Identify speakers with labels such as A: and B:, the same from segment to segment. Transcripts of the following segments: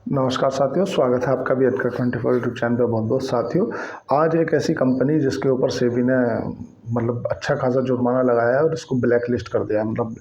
A: नमस्कार साथियों, स्वागत है आपका भी एडकर 24 यूट्यूब चैनल पे। बहुत बहुत साथियों, आज एक ऐसी कंपनी जिसके ऊपर सेबी ने मतलब अच्छा खासा जुर्माना लगाया है और इसको ब्लैक लिस्ट कर दिया है, मतलब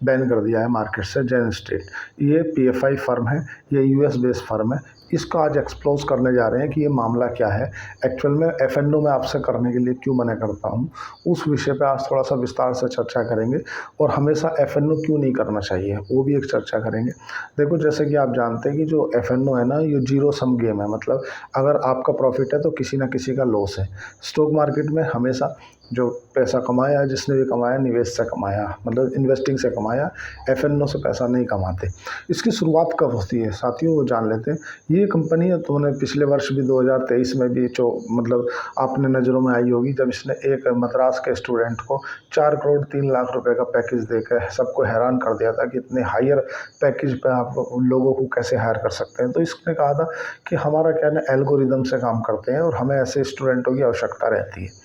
A: बैन कर दिया है मार्केट से। जेन स्ट्रीट ये पीएफआई फर्म है, ये यूएस बेस्ड फर्म है। इसको आज एक्सप्लोज करने जा रहे हैं कि ये मामला क्या है एक्चुअल में। एफएनओ में आपसे करने के लिए क्यों मना करता हूँ, उस विषय पे आज थोड़ा सा विस्तार से चर्चा करेंगे। और हमेशा एफएनओ क्यों नहीं करना चाहिए वो भी एक चर्चा करेंगे। देखो, जैसे कि आप जानते हैं कि जो एफएनओ है ना, ये जीरो सम गेम है। मतलब अगर आपका प्रॉफिट है तो किसी ना किसी का लॉस है। स्टॉक मार्केट में हमेशा जो पैसा कमाया, जिसने भी कमाया निवेश से कमाया, मतलब इन्वेस्टिंग से कमाया, एफएनओ से पैसा नहीं कमाते। इसकी शुरुआत कब होती है साथियों, वो जान लेते हैं। ये कंपनी है तो उन्हें पिछले वर्ष भी 2023 में भी जो मतलब आपने नज़रों में आई होगी, जब इसने एक मद्रास के स्टूडेंट को 4 करोड़ 3 लाख रुपए का पैकेज देकर सबको हैरान कर दिया था कि इतने हायर पैकेज पे आप उन लोगों को कैसे हायर कर सकते हैं। तो इसने कहा था कि हमारा क्या है, एल्गोरिदम से काम करते हैं और हमें ऐसे स्टूडेंटों की आवश्यकता रहती है।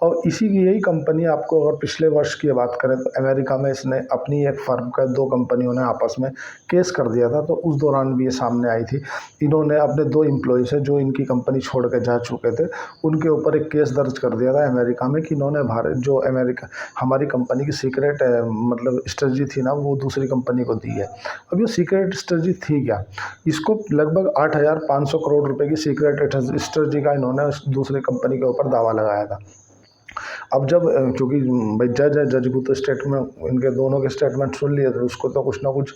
A: और इसी की यही कंपनी, आपको अगर पिछले वर्ष की बात करें तो अमेरिका में इसने अपनी एक फर्म का, दो कंपनियों ने आपस में केस कर दिया था। तो उस दौरान भी ये सामने आई थी। इन्होंने अपने 2 एम्प्लॉय से जो इनकी कंपनी छोड़ के जा चुके थे, उनके ऊपर एक केस दर्ज कर दिया था अमेरिका में कि इन्होंने भारत जो अमेरिका हमारी कंपनी की सीक्रेट मतलब स्ट्रेटजी थी ना, वो दूसरी कंपनी को दी है। अब ये सीक्रेट स्ट्रेटजी थी क्या, इसको लगभग 8,500 करोड़ रुपए की सीक्रेट स्ट्रेटजी का इन्होंने दूसरी कंपनी के ऊपर दावा लगाया था। अब जब क्योंकि भाई जज है, जज को तो स्टेटमेंट, इनके दोनों के स्टेटमेंट सुन लिए, तो उसको तो कुछ ना कुछ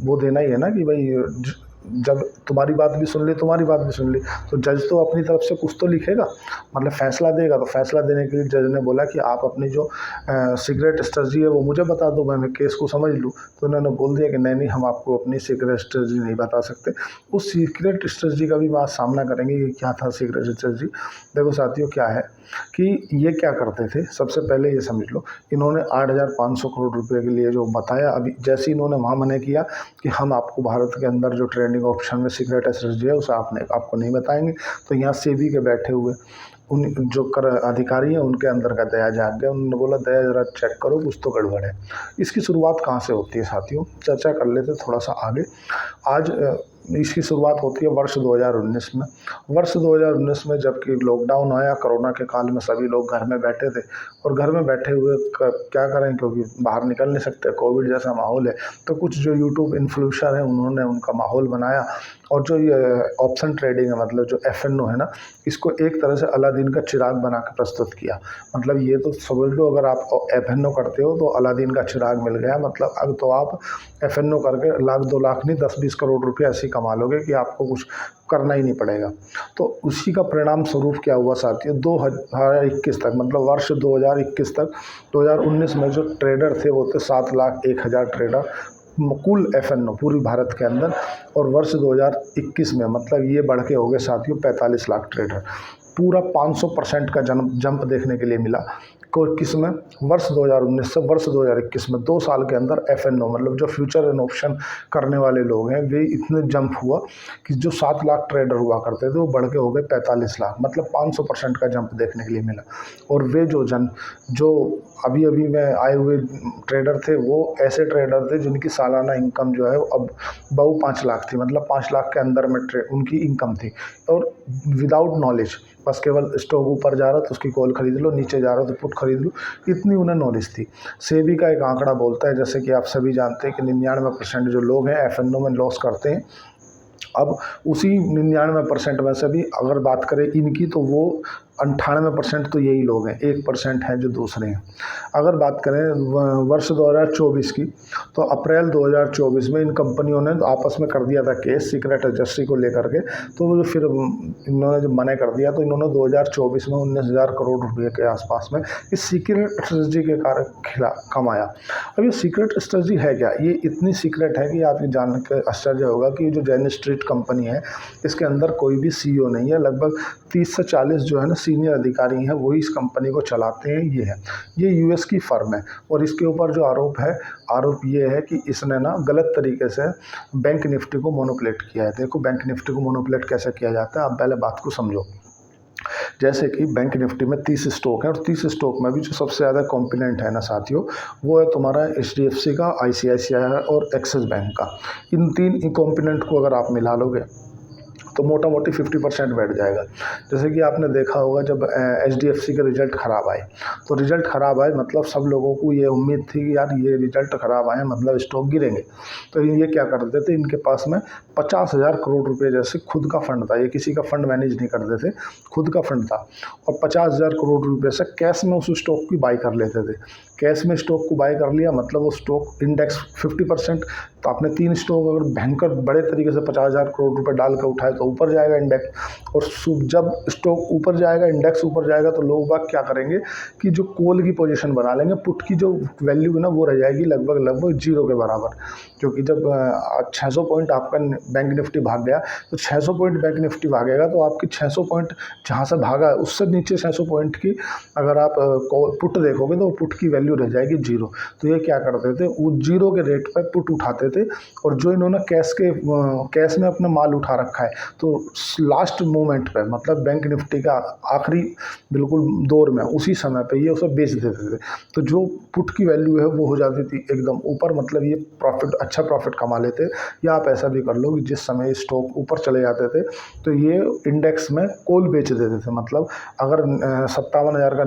A: वो देना ही है ना कि भाई जब तुम्हारी बात भी सुन ली, तुम्हारी बात भी सुन ली, तो जज तो अपनी तरफ से कुछ तो लिखेगा, मतलब फैसला देगा। तो फैसला देने के लिए जज ने बोला कि आप अपनी जो सीक्रेट स्ट्रेटजी है वो मुझे बता दो, मैं केस को समझ लूँ। तो उन्होंने बोल दिया कि नहीं नहीं, हम आपको अपनी सीक्रेट स्ट्रेटजी नहीं बता सकते। उस सीक्रेट स्ट्रेटजी का भी बात सामना करेंगे कि क्या था सीक्रेट स्ट्रेटजी। देखो साथियों, क्या है कि ये क्या करते थे, सबसे पहले ये समझ लो। इन्होंने 8,500 करोड़ रुपए के लिए जो बताया, अभी जैसे इन्होंने वहाँ मना किया कि हम आपको भारत के अंदर जो ट्रेडिंग ऑप्शन में सीक्रेट स्ट्रेटजी है उसे आपको नहीं बताएंगे, तो यहाँ सेबी के बैठे हुए उन जो कर अधिकारी हैं उनके अंदर का दया जाग गया। उन्होंने बोला, दया जरा चेक करो, कुछ तो गड़बड़ है। इसकी शुरुआत कहाँ से होती है साथियों, चर्चा कर लेते थोड़ा सा आगे। आज इसकी शुरुआत होती है वर्ष 2019 में। वर्ष 2019 में जबकि लॉकडाउन आया, कोरोना के काल में सभी लोग घर में बैठे थे और घर में बैठे हुए क्या करें, क्योंकि बाहर निकल नहीं सकते, कोविड जैसा माहौल है। तो कुछ जो यूट्यूब इन्फ्लुएंसर हैं उन्होंने उनका माहौल बनाया और जो ये ऑप्शन ट्रेडिंग है, मतलब जो एफएनओ है ना, इसको एक तरह से अलादीन का चिराग बना के प्रस्तुत किया। मतलब ये तो समझ लो, अगर आप एफएनओ करते हो तो अलादीन का चिराग मिल गया। मतलब अब तो आप एफएनओ करके लाख 2 लाख नहीं, 10-20 करोड़ रुपये ऐसे कमा लोगे कि आपको कुछ करना ही नहीं पड़ेगा। तो उसी का परिणाम स्वरूप क्या हुआ साथियों, 2021 तक, मतलब वर्ष 2021 तक, 2019 में जो ट्रेडर थे वो थे 7,01,000 ट्रेडर कुल एफएनओ पूरी भारत के अंदर। और वर्ष 2021 में मतलब ये बढ़ के हो गए साथियों 45 लाख ट्रेडर। पूरा 500% का जंप देखने के लिए मिला। को किस में, वर्ष 2019 से वर्ष 2021 में 2 साल के अंदर एफएनओ मतलब जो फ्यूचर एंड ऑप्शन करने वाले लोग हैं, वे इतने जंप हुआ कि जो 7 लाख ट्रेडर हुआ करते थे वो बढ़ के हो गए 45 लाख। मतलब 500% का जंप देखने के लिए मिला। और वे जो अभी अभी में आए हुए ट्रेडर थे, वो ऐसे ट्रेडर थे जिनकी सालाना इनकम जो है अब बहु 5 लाख थी। मतलब 5 लाख के अंदर में उनकी इनकम थी। और विदाउट नॉलेज, बस केवल स्टॉक ऊपर जा रहा तो उसकी कॉल खरीद लो, नीचे जा रहा तो पुट खरीद लो, इतनी उन्हें नॉलेज थी। सेबी का एक आंकड़ा बोलता है, जैसे कि आप सभी जानते हैं कि 99% जो लोग हैं एफएनओ में लॉस करते हैं। अब उसी 99% में से भी अगर बात करें इनकी, तो वो 98% तो यही लोग हैं, 1% हैं जो दूसरे हैं। अगर बात करें वर्ष 2024 की, तो अप्रैल 2024 में इन कंपनियों ने तो आपस में कर दिया था केस सीक्रेट रजिस्ट्री को लेकर के। तो फिर इन्होंने जब मना कर दिया तो इन्होंने 2024 में 19,000 करोड़ रुपए के आसपास में इस सीक्रेट स्ट्रेटजी के कारण कमाया। अब ये सीक्रेट स्ट्रेटजी है क्या, ये इतनी सीक्रेट है कि आपको जान के आश्चर्य होगा कि जो जेन स्ट्रीट कंपनी है, इसके अंदर कोई भी सीईओ नहीं है। लगभग 30 से 40 जो है ना सीनियर अधिकारी हैं, वही इस कंपनी को चलाते हैं। ये यूएस की फर्म है। और इसके ऊपर जो आरोप ये है कि इसने ना गलत तरीके से बैंक निफ्टी को मोनोपुलेट किया है। देखो बैंक निफ्टी को मोनोपुलेट कैसे किया जाता है, आप पहले बात को समझो। जैसे कि बैंक निफ्टी में 30 स्टॉक है और 30 स्टॉक में भी जो सबसे ज़्यादा कॉम्पोनेंट है ना साथियों, वो है तुम्हारा HDFC का, ICICI और एक्सिस बैंक का। इन तीन कॉम्पोनेंट को अगर आप मिला लोगे तो मोटा मोटी 50% बैठ जाएगा। जैसे कि आपने देखा होगा जब HDFC के रिजल्ट ख़राब आए, तो रिजल्ट ख़राब आए मतलब सब लोगों को ये उम्मीद थी कि यार ये रिजल्ट ख़राब आए मतलब स्टॉक गिरेंगे। तो ये क्या करते थे, इनके पास में 50,000 करोड़ रुपए जैसे खुद का फंड था, ये किसी का फंड मैनेज नहीं करते थे, खुद का फंड था, और 50,000 करोड़ रुपए से कैश में उस स्टॉक की बाई कर लेते थे। कैश में स्टॉक को बाई कर लिया मतलब वो स्टॉक इंडेक्स 50%, तो आपने 3 स्टॉक अगर भयंकर बड़े तरीके से 50,000 करोड़ रुपए डाल कर उठाए तो ऊपर जाएगा इंडेक्स। और जब स्टॉक ऊपर जाएगा, इंडेक्स ऊपर जाएगा, तो लोग बाग क्या करेंगे कि जो कॉल की पोजीशन बना लेंगे, पुट की जो वैल्यू है ना वो रह जाएगी लगभग जीरो के बराबर। क्योंकि जब 600 पॉइंट आपका बैंक निफ्टी भाग गया, तो 600 पॉइंट बैंक निफ्टी भागेगा तो आपकी 600 पॉइंट जहाँ से भागा है उससे नीचे 600 पॉइंट की अगर आप पुट देखोगे तो पुट की वैल्यू रह जाएगी जीरो। तो ये क्या करते थे, वो जीरो के रेट पर पुट उठाते थे। और जो इन्होंने कैश में अपना माल उठा रखा है, तो लास्ट मोमेंट पे मतलब बैंक निफ्टी का आखिरी बिल्कुल दौर में उसी समय पे ये उसे बेच देते थे। तो जो पुट की वैल्यू है वो हो जाती थी एकदम ऊपर, मतलब ये प्रॉफिट, अच्छा प्रॉफिट कमा लेते। या आप ऐसा भी कर लो कि जिस समय स्टॉक ऊपर चले जाते थे तो ये इंडेक्स में कॉल बेच देते थे। मतलब अगर 57,000 का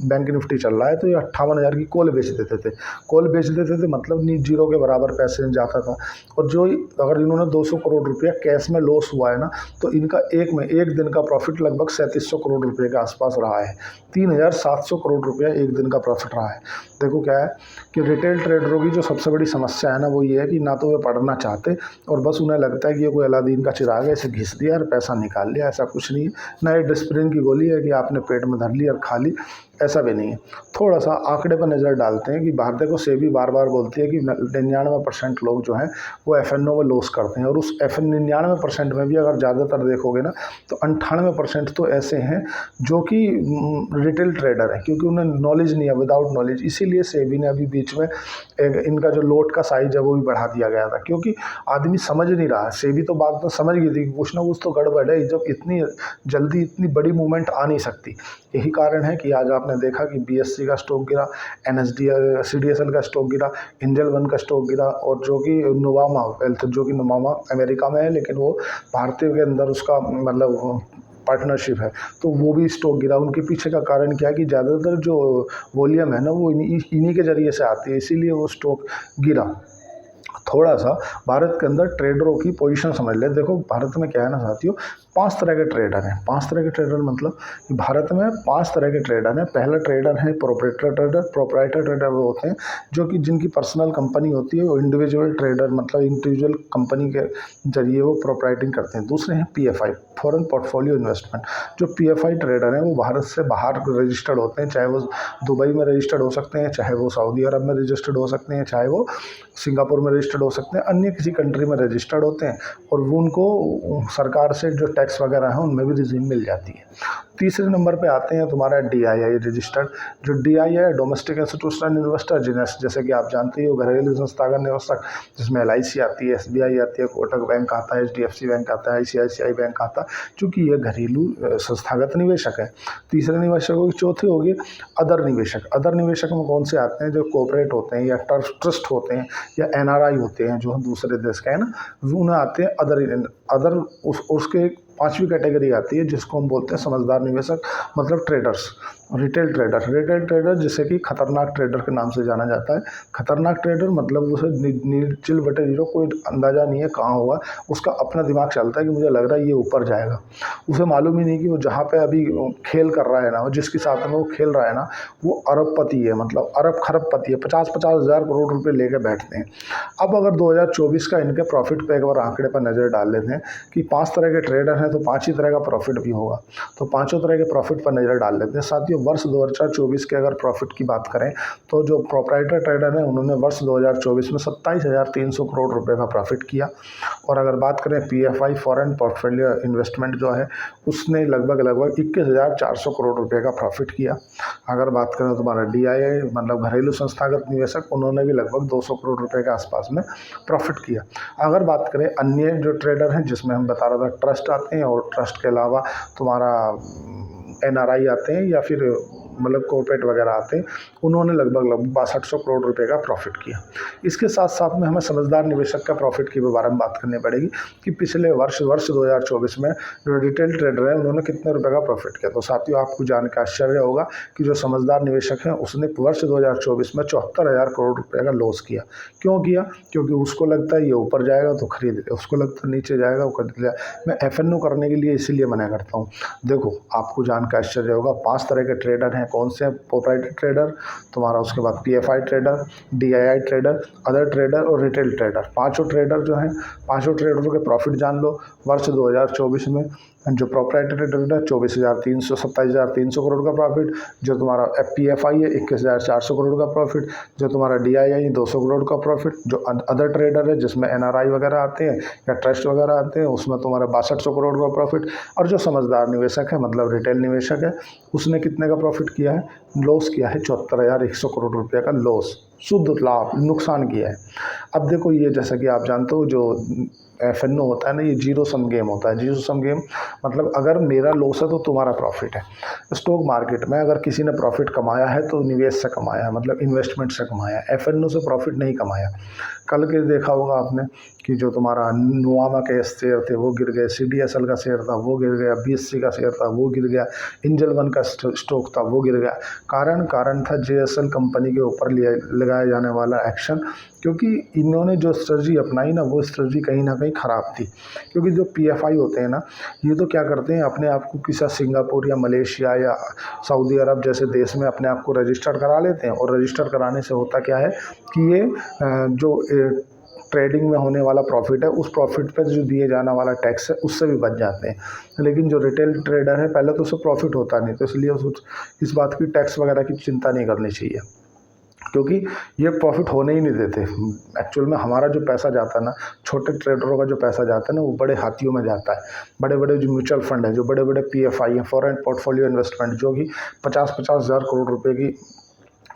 A: बैंक निफ्टी चल रहा है तो ये 58,000 की कॉल बेच देते थे। कॉल बेच देते थे मतलब जीरो के बराबर पैसे जाता था। और जो अगर इन्होंने 200 करोड़ रुपया कैश में लॉस हुआ है ना, तो इनका एक दिन का प्रॉफिट लगभग 3700 करोड़ रुपये के आसपास रहा है। 3,700 करोड़ रुपया एक दिन का प्रॉफिट रहा है। देखो क्या है कि रिटेल ट्रेडरों की जो सबसे बड़ी समस्या है ना वो ये है कि ना तो वे पढ़ना चाहते और बस उन्हें लगता है कि ये कोई अलादीन का चिराग है, इसे घिस दिया और पैसा निकाल लिया। ऐसा कुछ नहीं है। ना ये डिस्प्रिन की गोली है कि आपने पेट में धर ली और खा ली, ऐसा भी नहीं है। थोड़ा सा आंकड़े पर नज़र डालते हैं कि भारत को सेबी बार बार बोलती है कि 99% लोग जो हैं वो FNO में लॉस करते हैं। और उस 99% में भी अगर ज़्यादातर देखोगे ना तो 98% तो ऐसे हैं जो कि रिटेल ट्रेडर हैं, क्योंकि उन्हें नॉलेज नहीं है, विदाउट नॉलेज। इसीलिए सेबी ने अभी बीच में इनका जो लोट का साइज है वो भी बढ़ा दिया गया था, क्योंकि आदमी समझ नहीं रहा। सेबी तो बात तो समझ गई थी कि कुछ ना कुछ तो गड़बड़ है, जब इतनी जल्दी इतनी बड़ी मूवमेंट आ नहीं सकती। यही कारण है कि आज आपने देखा कि BSE का स्टॉक गिरा, CDSL का स्टॉक गिरा, एंजल वन का स्टॉक गिरा, और जो कि नुवामा वेल्थ, जो कि नुवामा अमेरिका में है लेकिन वो भारतीय के अंदर उसका मतलब पार्टनरशिप है, तो वो भी स्टॉक गिरा। उनके पीछे का कारण क्या है कि ज़्यादातर जो वॉल्यूम है ना वो इन्हीं के ज़रिए से आती है, इसीलिए वो स्टॉक गिरा। थोड़ा सा भारत के अंदर ट्रेडरों की पोजीशन समझ ले। देखो भारत में क्या है ना साथियों, 5 तरह के ट्रेडर हैं। 5 तरह के ट्रेडर मतलब कि भारत में 5 तरह के ट्रेडर हैं। पहला ट्रेडर है प्रोप्राइटर ट्रेडर वो होते हैं जो कि जिनकी पर्सनल कंपनी होती है। वो इंडिविजुअल ट्रेडर मतलब इंडिविजुअल कंपनी के जरिए वो प्रोप्राइटिंग करते हैं। दूसरे हैं PFI, फॉरेन पोर्टफोलियो इन्वेस्टमेंट। जो PFI ट्रेडर हैं वो भारत से बाहर रजिस्टर्ड होते हैं, चाहे वो दुबई में रजिस्टर्ड हो सकते हैं, चाहे वो सऊदी अरब में रजिस्टर्ड हो सकते हैं, चाहे वो सिंगापुर में रजिस्टर्ड हो सकते हैं, अन्य किसी कंट्री में रजिस्टर्ड होते हैं। और वो उनको सरकार से जो टैक्स वगैरह है उनमें भी रिजीम मिल जाती है। तीसरे नंबर पे आते हैं तुम्हारा DII रजिस्टर्ड। जो DII है डोमेस्टिक इंस्टीट्यूशनल इन्वेस्टर, जैसे कि आप जानते ही हो घरेलू संस्थागत निवेशक, जिसमें LIC आती है, SBI आती है, कोटक बैंक आता है, HDFC बैंक आता है, ICICI बैंक आता है, चूँकि ये घरेलू संस्थागत निवेशक है। तीसरे निवेशकों की चौथी होगी अदर निवेशक। अदर निवेशक में कौन से आते हैं, जो कॉर्पोरेट होते हैं या ट्रस्ट होते हैं या NRI होते हैं जो दूसरे देश का है ना, वो उन्हें आते हैं अदर। उसके 5वीं कैटेगरी आती है जिसको हम बोलते हैं समझदार निवेशक, मतलब ट्रेडर्स। रिटेल ट्रेडर जिसे कि खतरनाक ट्रेडर के नाम से जाना जाता है। खतरनाक ट्रेडर मतलब उसे नील बटे जीरो कोई अंदाज़ा नहीं है कहाँ होगा, उसका अपना दिमाग चलता है कि मुझे लग रहा है ये ऊपर जाएगा। उसे मालूम ही नहीं कि वो जहाँ पे अभी खेल कर रहा है ना, जिसके साथ में वो खेल रहा है ना, वो अरबपति है, मतलब अरब खरबपति है। 50-50 हज़ार करोड़ रुपये लेके बैठते हैं। अब अगर 2024 का इनके प्रॉफिट पे एक बार आंकड़े पर नज़र डाल लेते हैं कि 5 तरह के ट्रेडर हैं तो 5 ही तरह का प्रॉफिट भी होगा। तो 5 तरह के प्रॉफिट पर नज़र डाल लेते हैं साथियों। वर्ष 2024 के अगर प्रॉफिट की बात करें तो जो प्रोप्राइटर ट्रेडर हैं उन्होंने वर्ष 2024 में 27,300 करोड़ रुपए का प्रॉफिट किया। और अगर बात करें PFI फॉरेन पोर्टफोलियो इन्वेस्टमेंट जो है उसने लगभग 21,400 करोड़ रुपए का प्रॉफिट किया। अगर बात करें तुम्हारा DII मतलब घरेलू संस्थागत निवेशक, उन्होंने भी लगभग 200 करोड़ रुपए के आसपास में प्रॉफिट किया। अगर बात करें अन्य जो ट्रेडर हैं जिसमें हम बता रहा था ट्रस्ट आते हैं, और ट्रस्ट के अलावा तुम्हारा NRI आते हैं या फिर मतलब कॉर्पोरेट वगैरह आते हैं, उन्होंने लगभग 6200 करोड़ रुपए का प्रॉफिट किया। इसके साथ साथ में हमें समझदार निवेशक का प्रॉफिट के बारे में बात करनी पड़ेगी कि पिछले वर्ष 2024 में जो रिटेल ट्रेडर है उन्होंने कितने रुपए का प्रॉफिट किया। तो साथियों, आपको जान के आश्चर्य होगा कि जो समझदार निवेशक है उसने वर्ष 2024 में 74,000 करोड़ रुपये का लॉस किया। क्यों किया? क्योंकि उसको लगता है ये ऊपर जाएगा तो खरीद ले, उसको लगता है नीचे जाएगा वो खरीद ले। मैं FNO करने के लिए इसीलिए मना करता हूँ। देखो, आपको जान के आश्चर्य होगा, 5 तरह के ट्रेडर हैं। कौन से? प्रोप्राइटरी ट्रेडर, तुम्हारा उसके बाद PFI trader, DII trader, other trader और रिटेल ट्रेडर। पांचों ट्रेडर जो हैं, पांचों ट्रेडरों के प्रॉफिट जान लो। वर्ष 2024 में जो प्रोप्राइटरी ट्रेडर है 24,300 27,300 करोड़ का प्रॉफिट। जो तुम्हारा PFI है 21,400 करोड़ का प्रॉफिट। जो तुम्हारा DII 200 करोड़ का प्रॉफिट। जो अदर ट्रेडर है जिसमें NRI वगैरह आते हैं या ट्रस्ट वगैरह आते हैं, उसमें तुम्हारा 6200 करोड़ का प्रॉफिट। और जो समझदार निवेशक है मतलब रिटेल निवेशक है, उसने कितने का प्रॉफिट किया है? लॉस किया है 74,100 करोड़ रुपये का लॉस, शुद्ध लाभ, नुकसान किया है। अब देखो, ये जैसा कि आप जानते हो जो FNO होता है ना, ये जीरो सम गेम होता है। जीरो सम गेम मतलब अगर मेरा लॉस है तो तुम्हारा प्रॉफिट है। स्टॉक मार्केट में अगर किसी ने प्रॉफिट कमाया है तो निवेश से कमाया है, मतलब इन्वेस्टमेंट से कमाया है, FNO से प्रॉफिट नहीं कमाया। कल के देखा होगा आपने कि जो तुम्हारा नुआमा के शेयर थे वो गिर गए, CDSL का शेयर था वो गिर गया, BSC का शेयर था वो गिर गया, एंजल वन का स्टॉक था वो गिर गया। कारण था JSL कंपनी के ऊपर लगाया जाने वाला एक्शन, क्योंकि इन्होंने जो स्ट्रेटजी अपनाई ना वो स्ट्रेटजी कहीं ना कहीं ख़राब थी। क्योंकि जो PFI होते हैं ना, ये तो क्या करते हैं, अपने आप को किसी सिंगापुर या मलेशिया या सऊदी अरब जैसे देश में अपने आप को रजिस्टर करा लेते हैं। और रजिस्टर कराने से होता क्या है कि ये जो ट्रेडिंग में होने वाला प्रॉफिट है उस प्रॉफिट पे जो दिए जाने वाला टैक्स है उससे भी बच जाते हैं। लेकिन जो रिटेल ट्रेडर है पहले तो उससे प्रॉफिट होता नहीं, तो इसलिए इस बात की टैक्स वगैरह की चिंता नहीं करनी चाहिए, क्योंकि ये प्रॉफिट होने ही नहीं देते। एक्चुअल में हमारा जो पैसा जाता है ना, छोटे ट्रेडरों का जो पैसा जाता है ना, वो बड़े हाथियों में जाता है। बड़े बड़े जो म्यूचुअल फंड है, जो बड़े बड़े PFI हैं, फॉरेन पोर्टफोलियो इन्वेस्टमेंट, जो कि 50-50 हज़ार करोड़ रुपए की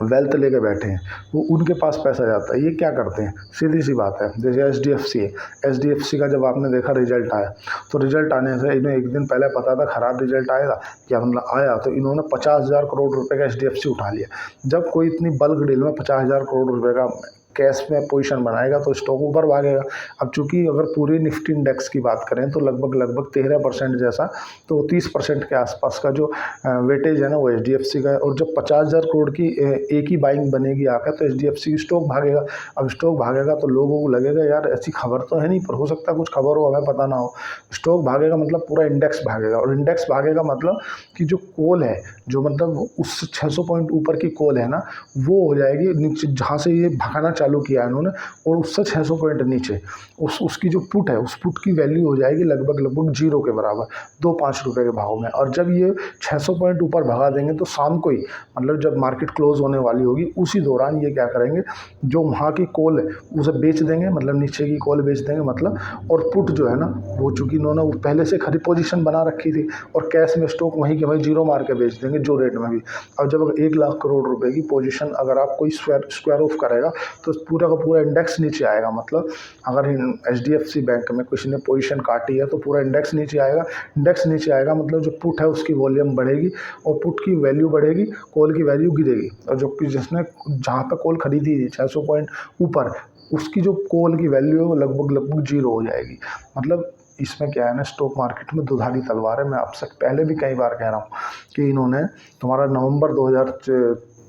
A: वेल्थ लेके बैठे हैं, वो उनके पास पैसा जाता है। ये क्या करते हैं? सीधी सी बात है, जैसे HDFC है, HDFC का जब आपने देखा रिजल्ट आया, तो रिजल्ट आने से इन्हें एक दिन पहले पता था खराब रिजल्ट आएगा, क्या मतलब आया, तो इन्होंने 50,000 करोड़ रुपए का HDFC उठा लिया। जब कोई इतनी बल्क डील में 50,000 करोड़ रुपए का कैश में पोजीशन बनाएगा तो स्टॉक ऊपर भागेगा। अब चूंकि अगर पूरी निफ्टी इंडेक्स की बात करें तो लगभग 13% जैसा, तो 30% के आसपास का जो वेटेज है ना वो HDFC का है। और जब 50,000 करोड़ की एक ही बाइंग बनेगी आकर तो HDFC की स्टॉक भागेगा। अब स्टॉक भागेगा तो लोगों को लगेगा यार ऐसी खबर तो है नहीं, पर हो सकता है कुछ खबर हो, हमें पता ना हो। स्टॉक भागेगा मतलब पूरा इंडेक्स भागेगा, और इंडेक्स भागेगा मतलब कि जो कॉल है, जो मतलब उस 600 पॉइंट ऊपर की कॉल है ना, वो हो जाएगी नीचे जहाँ से ये भागना चालू किया है इन्होंने, और उससे 600 पॉइंट नीचे उसकी जो पुट है, उस पुट की वैल्यू हो जाएगी लगभग जीरो के बराबर, 2-5 रुपए के भाव में। और जब ये 600 पॉइंट ऊपर भगा देंगे तो शाम को ही, मतलब जब मार्केट क्लोज होने वाली होगी उसी दौरान ये क्या करेंगे, जो वहाँ की कॉल है उसे बेच देंगे, मतलब नीचे की कॉल बेच देंगे मतलब। और पुट जो है ना वो चूँकि इन्होंने पहले से खरीद पोजीशन बना रखी थी, और कैश में स्टॉक वहीं के वहीं जीरो मार के बेच देंगे जो रेट में भी। अब जब 1 लाख करोड़ रुपए की पोजीशन अगर आप कोई स्क्वायर ऑफ करेगा तो पूरा का पूरा इंडेक्स नीचे आएगा। मतलब अगर HDFC बैंक में किसी ने पोजीशन काटी है तो पूरा इंडेक्स नीचे आएगा। इंडेक्स नीचे आएगा मतलब जो पुट है उसकी वॉल्यूम बढ़ेगी और पुट की वैल्यू बढ़ेगी, कॉल की वैल्यू गिरेगी। और जो कि जिसने जहाँ पे कॉल खरीदी थी 600 पॉइंट ऊपर, उसकी जो कॉल की वैल्यू है वो लगभग जीरो हो जाएगी। मतलब इसमें क्या है ना, स्टॉक मार्केट में दुधारी तलवार है। मैं आपसे पहले भी कई बार कह रहा हूँ कि इन्होंने तुम्हारा नवंबर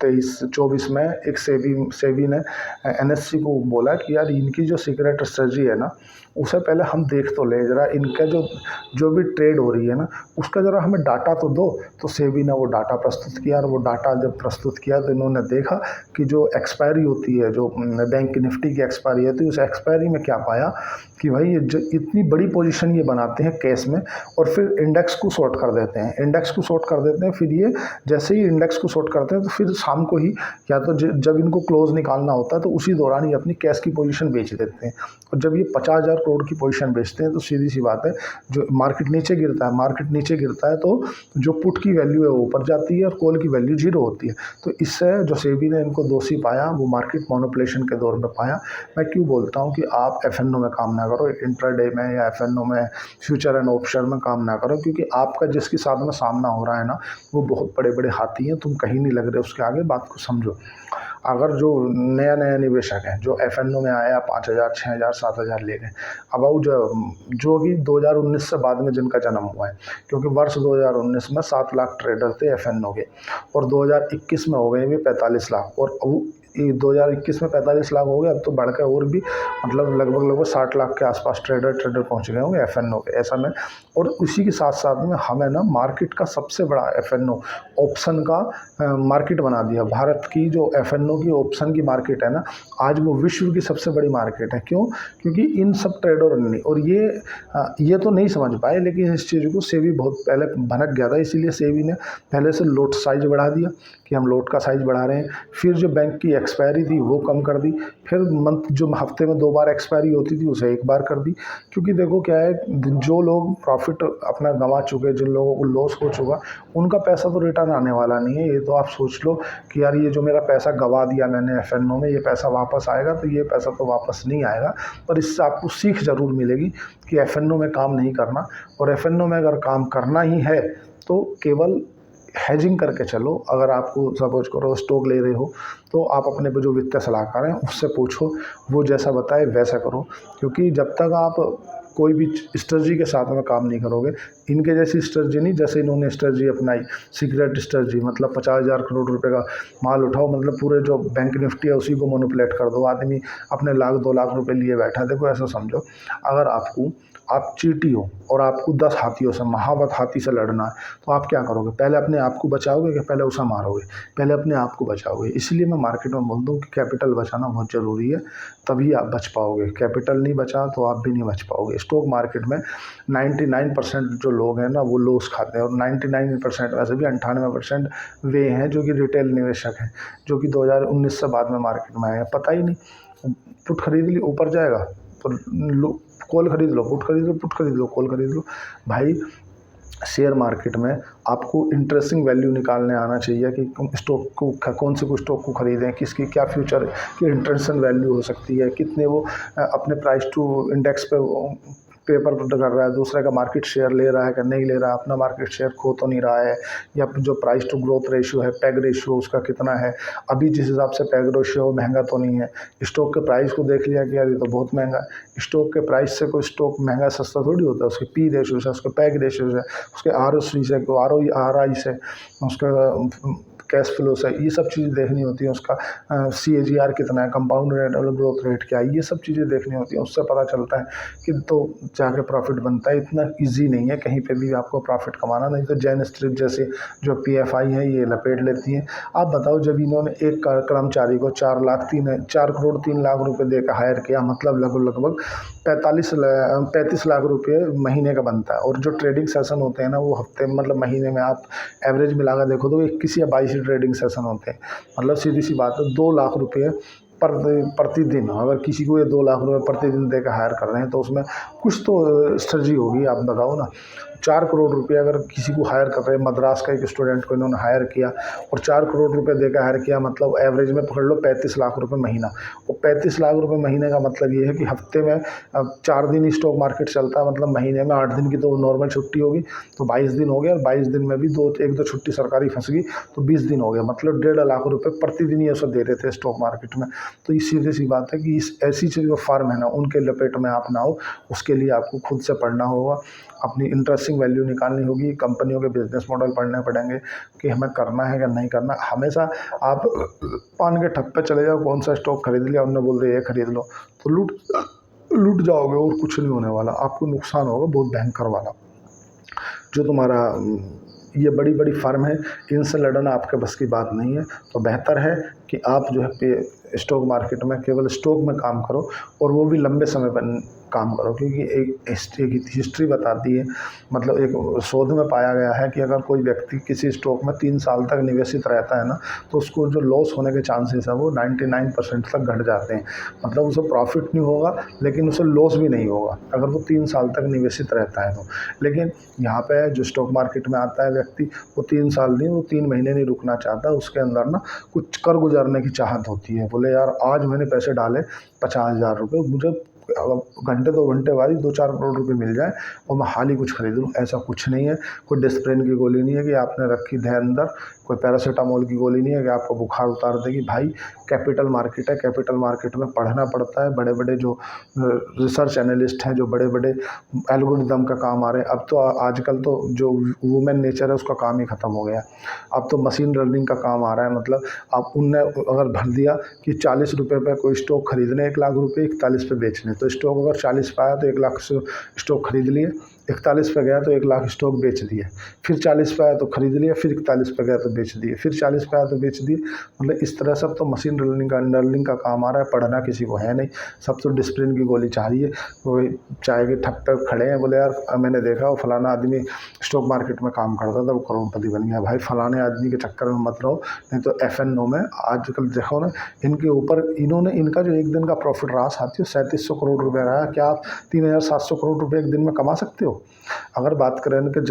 A: 23-24 में एक सेबी ने एनएससी को बोला कि यार इनकी जो सीक्रेट स्ट्रेटजी है ना, उसे पहले हम देख तो ले जरा, इनका जो भी ट्रेड हो रही है ना उसका ज़रा हमें डाटा तो दो। तो सेबी ने वो डाटा प्रस्तुत किया, और वो डाटा जब प्रस्तुत किया तो इन्होंने देखा कि जो एक्सपायरी होती है, जो बैंक निफ्टी की एक्सपायरी होती है, उस एक्सपायरी में क्या पाया कि भाई ये जो इतनी बड़ी पोजीशन ये बनाते हैं कैश में, और फिर इंडेक्स को शॉर्ट कर देते हैं, इंडेक्स को शॉर्ट कर देते हैं। फिर ये जैसे ही इंडेक्स को शॉर्ट करते हैं तो फिर शाम को ही, या तो जब इनको क्लोज निकालना होता है तो उसी दौरान ये अपनी कैश की पोजीशन बेच देते हैं। और जब ये 50,000 करोड़ की पोजीशन बेचते हैं तो सीधी सी बात है, जो मार्केट नीचे गिरता है तो जो पुट की वैल्यू है वो ऊपर जाती है और कॉल की वैल्यू जीरो होती है। तो इससे जो सेबी ने इनको दोषी पाया वो मार्केट मैनिपुलेशन के दौर में पाया। मैं क्यों बोलता हूँ कि आप एफएनओ में काम ना करो, इंट्राडे में या एफएनओ में फ्यूचर एंड ऑप्शन में काम ना करो, क्योंकि आपका जिसके साथ में सामना हो रहा है ना वो बहुत बड़े बड़े हाथी हैं, तुम कहीं नहीं लग रहे उसके आगे। बात को समझो। अगर जो नया निवेशक है जो एफएनओ में आया 5,000 6,000 7,000 ले गए, अब वो जो भी 2019 से बाद में जिनका जन्म हुआ है, क्योंकि वर्ष 2019 में 7 लाख ट्रेडर थे एफएनओ के, और 2021 में हो गए भी 45 लाख, और 2021 में 45 लाख हो गए, अब तो बढ़कर और भी मतलब लगभग 60 लाख के आसपास ट्रेडर पहुंच गए होंगे एफएनओ के ऐसा में। और उसी के साथ साथ में हमें ना मार्केट का सबसे बड़ा एफएनओ ऑप्शन का मार्केट बना दिया। भारत की जो एफएनओ की ऑप्शन की मार्केट है ना, आज वो विश्व की सबसे बड़ी मार्केट है। क्यों? क्योंकि इन सब ट्रेडरों ने, और ये तो नहीं समझ पाए, लेकिन इस चीज़ को सेबी बहुत पहले भनक गया था, इसीलिए सेबी ने पहले से लोट साइज बढ़ा दिया कि हम लोट का साइज बढ़ा रहे हैं। फिर जो बैंक की एक्सपायरी थी वो कम कर दी, फिर जो हफ्ते में 2 बार एक्सपायरी होती थी उसे 1 बार कर दी। क्योंकि देखो क्या है, जो लोग प्रॉफिट अपना गंवा चुके, जिन लोगों को लॉस हो चुका, उनका पैसा तो रिटर्न आने वाला नहीं है। ये तो आप सोच लो कि यार ये जो मेरा पैसा गंवा दिया मैंने एफएनओ में, ये पैसा वापस आएगा, तो ये पैसा तो वापस नहीं आएगा। पर इससे आपको सीख ज़रूर मिलेगी कि एफएनओ में काम नहीं करना, और एफएनओ में अगर काम करना ही है तो केवल हेजिंग करके चलो। अगर आपको सपोज करो स्टॉक ले रहे हो तो आप अपने जो वित्तीय सलाहकार हैं उससे पूछो, वो जैसा बताए वैसा करो। क्योंकि जब तक आप कोई भी स्ट्रेटजी के साथ में काम नहीं करोगे, इनके जैसी स्ट्रेटजी नहीं, जैसे इन्होंने स्ट्रेटजी अपनाई सीक्रेट स्ट्रेटजी, मतलब 50,000 करोड़ रुपए का माल उठाओ, मतलब पूरे जो बैंक निफ्टी है उसी को मैनिपुलेट कर दो, आदमी अपने 1,00,000 2 लाख रुपए लिए बैठा है। देखो ऐसा समझो, अगर आप चींटी हो और आपको 10 हाथियों से, महावत हाथी से लड़ना है, तो आप क्या करोगे? पहले अपने आप को बचाओगे कि पहले उसे मारोगे? पहले अपने आप को बचाओगे। इसलिए मैं मार्केट में बोलता हूँ कि कैपिटल बचाना बहुत ज़रूरी है, तभी आप बच पाओगे। कैपिटल नहीं बचा तो आप भी नहीं बच पाओगे। स्टॉक मार्केट में 99% जो लोग हैं ना वो लॉस खाते हैं, और 99% में से भी 98% वे हैं जो कि रिटेल निवेशक हैं, जो कि 2019 से बाद में मार्केट में आए हैं। पता ही नहीं, पुट खरीद ली ऊपर जाएगा तो कॉल खरीद लो, पुट खरीद लो, पुट खरीद लो, कॉल खरीद लो। भाई शेयर मार्केट में आपको इंटरेस्टिंग वैल्यू निकालने आना चाहिए कि स्टॉक को, कौन से को स्टॉक को खरीदें, किसकी क्या फ्यूचर की इंटरेस्टिंग वैल्यू हो सकती है, कितने वो अपने प्राइस टू इंडेक्स पे पेपर कर रहा है, दूसरे का मार्केट शेयर ले रहा है कि नहीं ले रहा है, अपना मार्केट शेयर खो तो नहीं रहा है, या जो प्राइस टू ग्रोथ रेशियो है, पैग रेशियो उसका कितना है, अभी जिस हिसाब से पैग रेशियो महंगा तो नहीं है। स्टॉक के प्राइस को देख लिया कि यार ये तो बहुत महंगा है। स्टॉक के प्राइस से कोई स्टॉक महंगा सस्ता थोड़ी होता है, उसके पी रेशियो से, उसके पैग रेशियो से, उसके ROC से, ROI से, उसका कैश फ्लो से, ये सब चीज़ें देखनी होती हैं। उसका CAGR कितना है, कंपाउंड एनुअल ग्रोथ रेट क्या है, ये सब चीज़ें देखनी होती हैं। उससे पता चलता है कि तो जाके प्रॉफिट बनता है। इतना इजी नहीं है कहीं पे भी आपको प्रॉफिट कमाना, नहीं तो जैन स्ट्रीट जैसे जो PFI है ये लपेट लेती हैं। आप बताओ, जब इन्होंने एक कर्मचारी को 4 करोड़ 3 लाख रुपए देकर हायर किया, मतलब लगभग 35 लाख रुपये महीने का बनता है। और जो ट्रेडिंग सेशन होते हैं ना वो हफ्ते में, मतलब महीने में आप एवरेज मिलाकर देखो तो 21 या 22 ट्रेडिंग सेशन होते हैं। मतलब सीधी सी बात है, 2 लाख रुपये प्रतिदिन, अगर किसी को ये 2 लाख रुपये प्रतिदिन देकर हायर कर रहे हैं तो उसमें कुछ तो स्ट्रेटजी होगी। आप बताओ ना, 4 करोड़ रुपये अगर किसी को हायर कर रहे हैं, मद्रास का एक स्टूडेंट को इन्होंने हायर किया और 4 करोड़ रुपये देकर हायर किया, मतलब एवरेज में पकड़ लो 35 लाख रुपये महीना। और 35 लाख रुपये महीने का मतलब ये है कि हफ्ते में 4 दिन ही स्टॉक मार्केट चलता है, मतलब महीने में 8 दिन की तो नॉर्मल छुट्टी होगी, तो 22 दिन हो गया, और 22 दिन में भी एक दो छुट्टी सरकारी फंस गई तो 20 दिन हो गया, मतलब 1.5 लाख रुपये प्रतिदिन ये सब दे रहे थे स्टॉक मार्केट में। तो ये सीधी सी बात है कि इस ऐसी चीज़ जो फार्म है ना उनके लपेट में आप ना हो, उसके लिए आपको खुद से पढ़ना होगा, अपनी इंटरेस्ट प्राइसिंग वैल्यू निकालनी होगी, कंपनियों के बिजनेस मॉडल पढ़ने पड़ेंगे कि हमें करना है या नहीं करना। हमेशा आप पान के ठप्पे चले जाओ, कौन सा स्टॉक खरीद लिया, उन्होंने बोल दिया ये खरीद लो, तो लूट जाओगे और कुछ नहीं होने वाला, आपको नुकसान होगा बहुत भयंकर वाला। जो तुम्हारा ये बड़ी बड़ी फर्म है, इनसे लड़ना आपके बस की बात नहीं है। तो बेहतर है कि आप जो है स्टॉक मार्केट में केवल स्टॉक में काम करो, और वो भी लंबे समय पर काम करो, क्योंकि एक हिस्ट्री बताती है, मतलब एक शोध में पाया गया है कि अगर कोई व्यक्ति किसी स्टॉक में 3 साल तक निवेशित रहता है ना, तो उसको जो लॉस होने के चांसेस है वो 99% तक घट जाते हैं। मतलब उसे प्रॉफिट नहीं होगा, लेकिन उसे लॉस भी नहीं होगा अगर वो 3 साल तक निवेशित रहता है तो। लेकिन यहाँ पे जो स्टॉक मार्केट में आता है व्यक्ति, वो 3 साल नहीं, वो 3 महीने नहीं रुकना चाहता, उसके अंदर ना कुछ कर गुजरने की चाहत होती है। बोले यार आज मैंने पैसे डाले 50,000 रुपये, मुझे घंटे 2 घंटे बाद ही 2-4 करोड़ रुपए मिल जाए और मैं हाल ही कुछ खरीद लूँ। ऐसा कुछ नहीं है, कोई डिस्प्रिन की गोली नहीं है कि आपने रखी है अंदर, कोई पैरासीटामोल की गोली नहीं है कि आपको बुखार उतार देगी। भाई कैपिटल मार्केट है, कैपिटल मार्केट में पढ़ना पड़ता है। बड़े बड़े जो रिसर्च एनालिस्ट हैं, जो बड़े बड़े एल्गोरिदम का काम आ रहे हैं, अब तो आजकल तो जो वुमेन नेचर है उसका काम ही ख़त्म हो गया। अब तो मशीन लर्निंग का काम आ रहा है। मतलब आप उनने अगर भर दिया कि 40 रुपये पे कोई स्टॉक खरीदने 1 लाख रुपये, 41 पे बेचने, तो स्टॉक अगर 40 पे आया तो 1 लाख स्टॉक खरीद लिए, 41 पे गया तो 1 लाख स्टॉक बेच दिए, फिर 40 पे आया तो खरीद लिया, फिर 41 पे गया तो बेच दिए, फिर 40 पे आया तो बेच दिए। मतलब इस तरह सब तो मशीन लर्निंग का काम आ रहा है। पढ़ना किसी को है नहीं, सब तो डिसिप्लिन की गोली चाह रही है। वो चाय के ठप्पे खड़े हैं, बोले यार मैंने देखा वो फलाना आदमी स्टॉक मार्केट में काम करता था, वो करोड़पति बन गया। भाई फलाने आदमी के चक्कर में मत रहो, नहीं तो FNO में आजकल देखो ना, इनके ऊपर इनका जो एक दिन का प्रॉफिट रहा साथियों 3700 करोड़ रुपये रहा। क्या आप 3700 करोड़ रुपये एक दिन में कमा सकते हो? अगर बात करें कि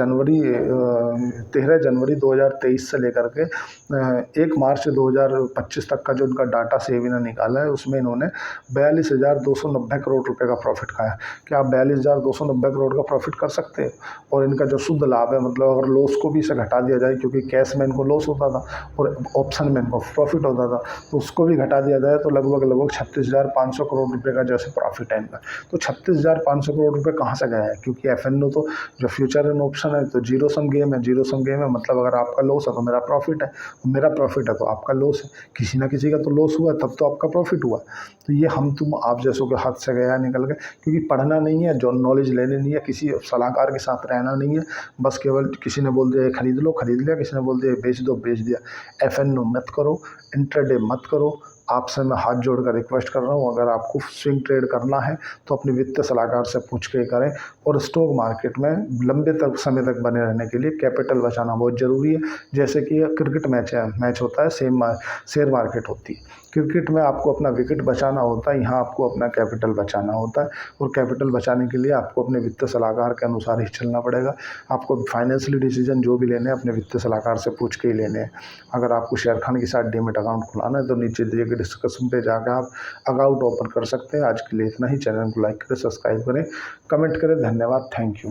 A: 13 जनवरी 2023 से लेकर के 1 मार्च 2025 तक का जो उनका डाटा सेबी ने निकाला है, उसमें इन्होंने 42,290 करोड़ रुपए का प्रॉफिट खाया। क्या आप 42,290 करोड़ का प्रॉफिट कर सकते हैं? और इनका जो शुद्ध लाभ है, मतलब अगर लॉस को भी इसे घटा दिया जाए, क्योंकि कैश में इनको लॉस होता था और ऑप्शन में इनको प्रॉफिट होता था, तो उसको भी घटा दिया जाए तो लगभग 36,500 करोड़ रुपये का जैसे प्रॉफिट है इनका। तो 36,500 करोड़ रुपये कहाँ से गया है? क्योंकि FNO तो जो फ्यूचर एंड ऑप्शन है तो जीरो सम गेम है। जीरो सम गेम है मतलब अगर आपका लॉस है तो मेरा प्रॉफिट है, मेरा प्रॉफिट है तो आपका लॉस है। किसी ना किसी का तो लॉस हुआ तब तो आपका प्रॉफिट हुआ। तो ये हम तुम आप जैसों के हाथ से गया निकल गए, क्योंकि पढ़ना नहीं है, जो नॉलेज लेनी नहीं है, किसी सलाहकार के साथ रहना नहीं है। बस केवल किसी ने बोल दिया खरीद लो, खरीद लिया, किसी ने बोल दिया बेच दो, बेच दिया। FNO मत करो, इंट्राडे मत करो। आपसे मैं हाथ जोड़कर रिक्वेस्ट कर रहा हूँ, अगर आपको स्विंग ट्रेड करना है तो अपने वित्तीय सलाहकार से पूछ के करें। और स्टॉक मार्केट में लंबे समय तक बने रहने के लिए कैपिटल बचाना बहुत ज़रूरी है। जैसे कि क्रिकेट मैच होता है, सेम शेयर मार्केट होती है। क्रिकेट में आपको अपना विकेट बचाना होता है, यहाँ आपको अपना कैपिटल बचाना होता है। और कैपिटल बचाने के लिए आपको अपने वित्तीय सलाहकार के अनुसार ही चलना पड़ेगा। आपको फाइनेंशियल डिसीजन जो भी लेने हैं अपने वित्तीय सलाहकार से पूछ के ही लेने हैं। अगर आपको शेयर खान के साथ डीमैट अकाउंट खुलाना है तो नीचे दिए गए डिस्क्रिप्शन पे जाकर आप अकाउंट ओपन कर सकते हैं। आज के लिए इतना ही। चैनल को लाइक करें, सब्सक्राइब करें, कमेंट करें। धन्यवाद, थैंक यू।